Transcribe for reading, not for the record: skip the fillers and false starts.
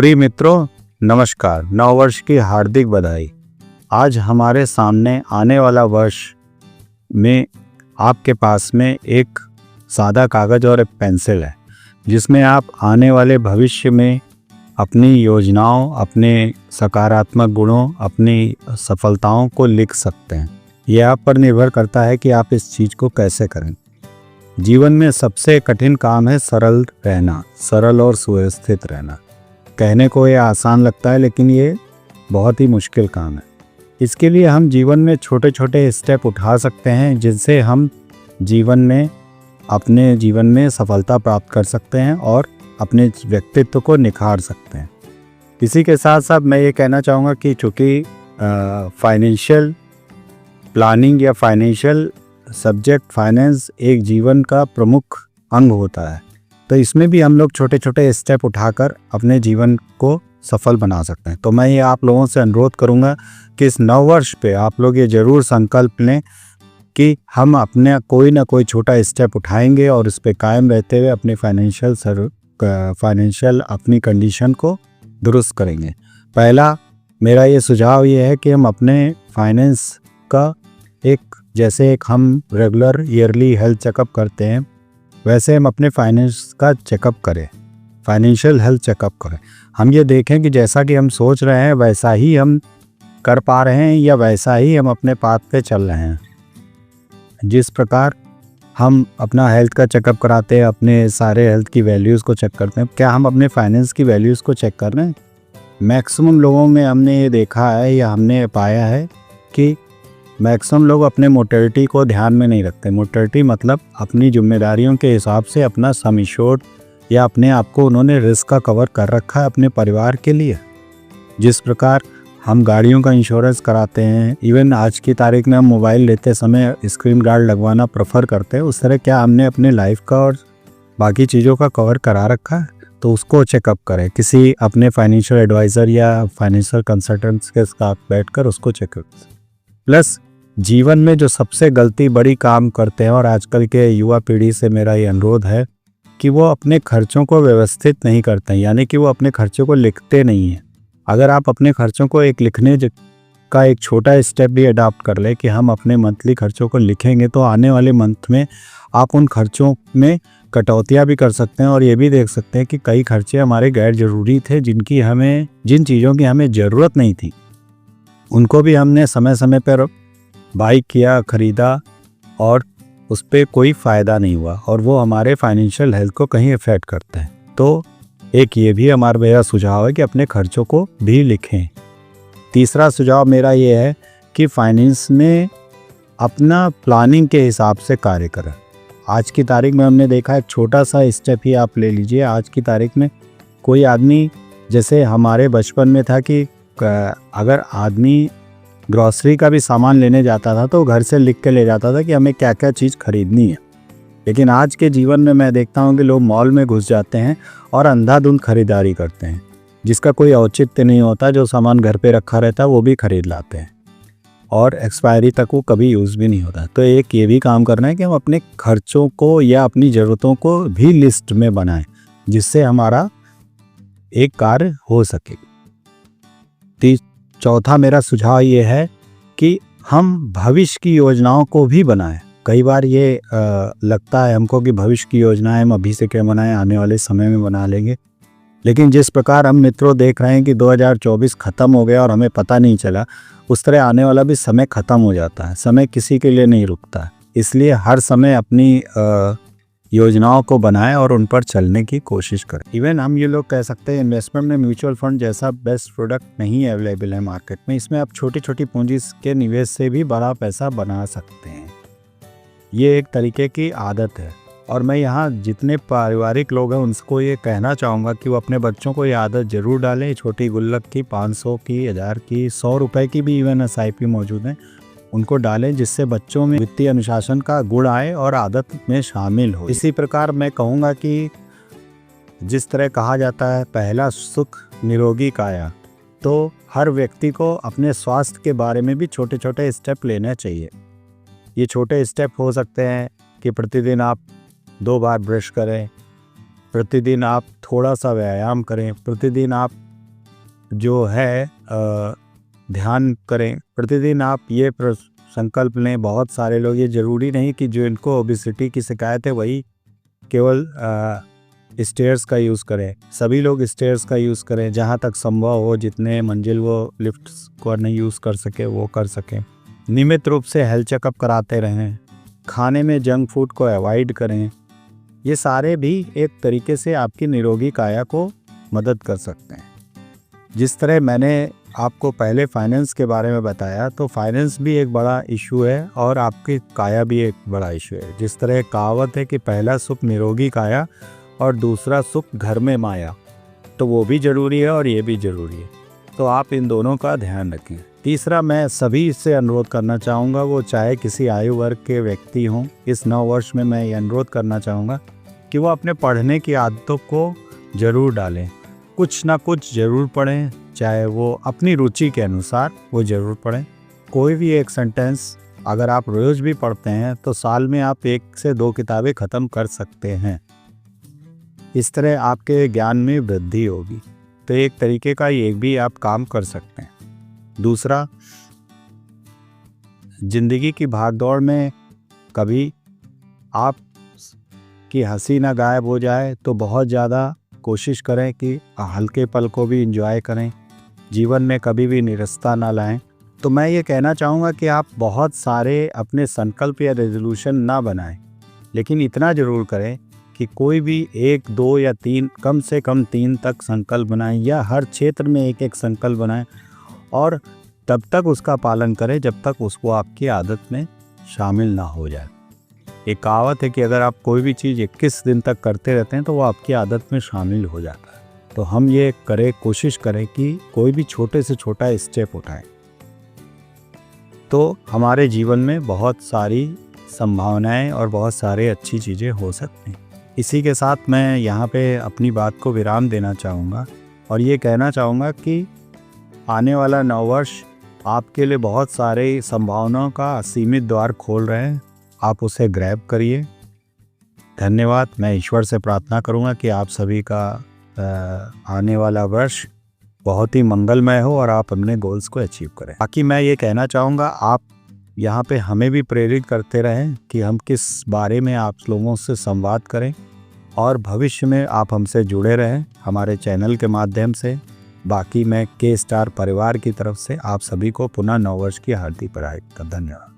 प्रिय मित्रों, नमस्कार। नव वर्ष की हार्दिक बधाई। आज हमारे सामने आने वाला वर्ष में आपके पास में एक सादा कागज़ और एक पेंसिल है, जिसमें आप आने वाले भविष्य में अपनी योजनाओं, अपने सकारात्मक गुणों, अपनी सफलताओं को लिख सकते हैं। यह आप पर निर्भर करता है कि आप इस चीज़ को कैसे करें। जीवन में सबसे कठिन काम है सरल रहना, सरल और सुव्यवस्थित रहना। कहने को ये आसान लगता है, लेकिन ये बहुत ही मुश्किल काम है। इसके लिए हम जीवन में छोटे छोटे स्टेप उठा सकते हैं, जिनसे हम अपने जीवन में सफलता प्राप्त कर सकते हैं और अपने व्यक्तित्व को निखार सकते हैं। इसी के साथ साथ मैं ये कहना चाहूँगा कि चूँकि फाइनेंशियल प्लानिंग या फाइनेंशियल सब्जेक्ट फाइनेंस एक जीवन का प्रमुख अंग होता है, तो इसमें भी हम लोग छोटे छोटे स्टेप उठाकर अपने जीवन को सफल बना सकते हैं। तो मैं ये आप लोगों से अनुरोध करूँगा कि इस नव वर्ष पे आप लोग ये ज़रूर संकल्प लें कि हम अपने कोई ना कोई छोटा स्टेप उठाएंगे और इस पे कायम रहते हुए अपनी फाइनेंशियल अपनी कंडीशन को दुरुस्त करेंगे। पहला मेरा ये सुझाव ये है कि हम अपने फाइनेंस का जैसे हम रेगुलर ईयरली हेल्थ चेकअप करते हैं, वैसे हम अपने फाइनेंस का चेकअप करें, फाइनेंशियल हेल्थ चेकअप करें। हम ये देखें कि जैसा कि हम सोच रहे हैं वैसा ही हम कर पा रहे हैं या वैसा ही हम अपने पाथ पे चल रहे हैं। जिस प्रकार हम अपना हेल्थ का चेकअप कराते हैं, अपने सारे हेल्थ की वैल्यूज़ को चेक करते हैं, क्या हम अपने फाइनेंस की वैल्यूज़ को चेक कर रहे हैं? मैक्सिमम लोगों में हमने ये देखा है या हमने पाया है कि मैक्सिमम लोग अपने मोर्टेलिटी को ध्यान में नहीं रखते। मोर्टेलिटी मतलब अपनी जिम्मेदारियों के हिसाब से अपना सम एश्योर्ड या अपने आप को उन्होंने रिस्क का कवर कर रखा है अपने परिवार के लिए। जिस प्रकार हम गाड़ियों का इंश्योरेंस कराते हैं, इवन आज की तारीख में हम मोबाइल लेते समय स्क्रीन गार्ड लगवाना प्रेफर करते हैं, उस तरह क्या हमने अपने लाइफ का और बाकी चीज़ों का कवर करा रखा है? तो उसको चेकअप करें, किसी अपने फाइनेंशियल एडवाइज़र या फाइनेंशियल कंसल्टेंट्स के साथ बैठकर उसको चेकअप। प्लस जीवन में जो सबसे बड़ी काम करते हैं, और आजकल के युवा पीढ़ी से मेरा ये अनुरोध है कि वो अपने खर्चों को व्यवस्थित नहीं करते हैं, यानी कि वो अपने खर्चों को लिखते नहीं हैं। अगर आप अपने खर्चों को लिखने का एक छोटा स्टेप भी अडॉप्ट कर ले कि हम अपने मंथली खर्चों को लिखेंगे, तो आने वाले मंथ में आप उन खर्चों में कटौतियाँ भी कर सकते हैं और ये भी देख सकते हैं कि कई खर्चे हमारे गैर ज़रूरी थे, जिन चीज़ों की हमें ज़रूरत नहीं थी, उनको भी हमने समय समय पर बाई किया, ख़रीदा और उस पर कोई फ़ायदा नहीं हुआ और वो हमारे फाइनेंशियल हेल्थ को कहीं इफ़ेक्ट करते हैं। तो एक ये भी हमारा मेरा सुझाव है कि अपने खर्चों को भी लिखें। तीसरा सुझाव मेरा ये है कि फाइनेंस में अपना प्लानिंग के हिसाब से कार्य करें। आज की तारीख में हमने देखा है, छोटा सा स्टेप ही आप ले लीजिए। आज की तारीख में कोई आदमी, जैसे हमारे बचपन में था कि अगर आदमी ग्रॉसरी का भी सामान लेने जाता था तो घर से लिख के ले जाता था कि हमें क्या क्या चीज़ खरीदनी है। लेकिन आज के जीवन में मैं देखता हूँ कि लोग मॉल में घुस जाते हैं और अंधाधुंध खरीदारी करते हैं, जिसका कोई औचित्य नहीं होता। जो सामान घर पे रखा रहता है वो भी खरीद लाते हैं और एक्सपायरी तक वो कभी यूज़ भी नहीं होता। तो एक ये भी काम करना है कि हम अपने खर्चों को या अपनी ज़रूरतों को भी लिस्ट में बनाएं, जिससे हमारा एक कार्य हो सके। चौथा मेरा सुझाव ये है कि हम भविष्य की योजनाओं को भी बनाएं। कई बार ये लगता है हमको कि भविष्य की योजनाएं हम अभी से क्या बनाएं, आने वाले समय में बना लेंगे। लेकिन जिस प्रकार हम मित्रों देख रहे हैं कि 2024 ख़त्म हो गया और हमें पता नहीं चला, उस तरह आने वाला भी समय ख़त्म हो जाता है। समय किसी के लिए नहीं रुकता है, इसलिए हर समय अपनी योजनाओं को बनाएं और उन पर चलने की कोशिश करें। इवन हम ये लोग कह सकते हैं इन्वेस्टमेंट में म्यूचुअल फंड जैसा बेस्ट प्रोडक्ट नहीं अवेलेबल है मार्केट में। इसमें आप छोटी छोटी पूंजी के निवेश से भी बड़ा पैसा बना सकते हैं। ये एक तरीके की आदत है और मैं यहाँ जितने पारिवारिक लोग हैं उनको ये कहना चाहूँगा कि वो अपने बच्चों को ये आदत ज़रूर डालें। छोटी गुल्लक की 500 की, 1000 की, 100 रुपये की भी इवन SIP मौजूद हैं, उनको डालें, जिससे बच्चों में वित्तीय अनुशासन का गुण आए और आदत में शामिल हो। इसी प्रकार मैं कहूँगा कि जिस तरह कहा जाता है पहला सुख निरोगी काया, तो हर व्यक्ति को अपने स्वास्थ्य के बारे में भी छोटे छोटे स्टेप लेने चाहिए। ये छोटे स्टेप हो सकते हैं कि प्रतिदिन आप 2 बार ब्रश करें, प्रतिदिन आप थोड़ा सा व्यायाम करें, प्रतिदिन आप जो है ध्यान करें। प्रतिदिन आप ये संकल्प लें। बहुत सारे लोग, ये ज़रूरी नहीं कि जो इनको ओबेसिटी की शिकायत है वही केवल स्टेयर्स का यूज़ करें। सभी लोग स्टेयर्स का यूज़ करें, जहाँ तक संभव हो, जितने मंजिल वो लिफ्ट्स को नहीं यूज़ कर सके वो कर सकें। नियमित रूप से हेल्थ चेकअप कराते रहें। खाने में जंक फूड को अवॉइड करें। ये सारे भी एक तरीके से आपकी निरोगी काया को मदद कर सकते हैं। जिस तरह मैंने आपको पहले फाइनेंस के बारे में बताया, तो फाइनेंस भी एक बड़ा इशू है और आपकी काया भी एक बड़ा इशू है। जिस तरह कहावत है कि पहला सुख निरोगी काया और दूसरा सुख घर में माया, तो वो भी ज़रूरी है और ये भी ज़रूरी है। तो आप इन दोनों का ध्यान रखें। तीसरा, मैं सभी से अनुरोध करना चाहूँगा, वो चाहे किसी आयु वर्ग के व्यक्ति हों, इस नव वर्ष में मैं ये अनुरोध करना चाहूँगा कि वो अपने पढ़ने की आदतों को ज़रूर डालें। कुछ ना कुछ ज़रूर पढ़ें, चाहे वो अपनी रुचि के अनुसार वो ज़रूर पढ़ें। कोई भी एक सेंटेंस अगर आप रोज़ भी पढ़ते हैं तो साल में आप 1 से 2 किताबें ख़त्म कर सकते हैं। इस तरह आपके ज्ञान में वृद्धि होगी। तो एक तरीके का ये भी आप काम कर सकते हैं। दूसरा, ज़िंदगी की भागदौड़ में कभी आप की हंसी ना गायब हो जाए, तो बहुत ज़्यादा कोशिश करें कि हल्के पल को भी एंजॉय करें। जीवन में कभी भी निराशा ना लाएं। तो मैं ये कहना चाहूँगा कि आप बहुत सारे अपने संकल्प या रेजोल्यूशन ना बनाएं, लेकिन इतना ज़रूर करें कि कोई भी 1, 2 या 3, कम से कम 3 तक संकल्प बनाएं, या हर क्षेत्र में एक एक संकल्प बनाएं और तब तक उसका पालन करें जब तक उसको आपकी आदत में शामिल ना हो जाए। एक कहावत है कि अगर आप कोई भी चीज़ 21 दिन तक करते रहते हैं तो वो आपकी आदत में शामिल हो जाता है। तो हम ये कोशिश करें कि कोई भी छोटे से छोटा स्टेप उठाएं, तो हमारे जीवन में बहुत सारी संभावनाएं और बहुत सारे अच्छी चीज़ें हो सकती हैं। इसी के साथ मैं यहाँ पे अपनी बात को विराम देना चाहूँगा और ये कहना चाहूँगा कि आने वाला नववर्ष आपके लिए बहुत सारे संभावनाओं का असीमित द्वार खोल रहे हैं। आप उसे ग्रैब करिए। धन्यवाद। मैं ईश्वर से प्रार्थना करूँगा कि आप सभी का आने वाला वर्ष बहुत ही मंगलमय हो और आप अपने गोल्स को अचीव करें। बाकी मैं ये कहना चाहूँगा, आप यहाँ पे हमें भी प्रेरित करते रहें कि हम किस बारे में आप लोगों से संवाद करें, और भविष्य में आप हमसे जुड़े रहें हमारे चैनल के माध्यम से। बाकी मैं के स्टार परिवार की तरफ से आप सभी को पुनः नववर्ष की हार्दिक बधाई। धन्यवाद।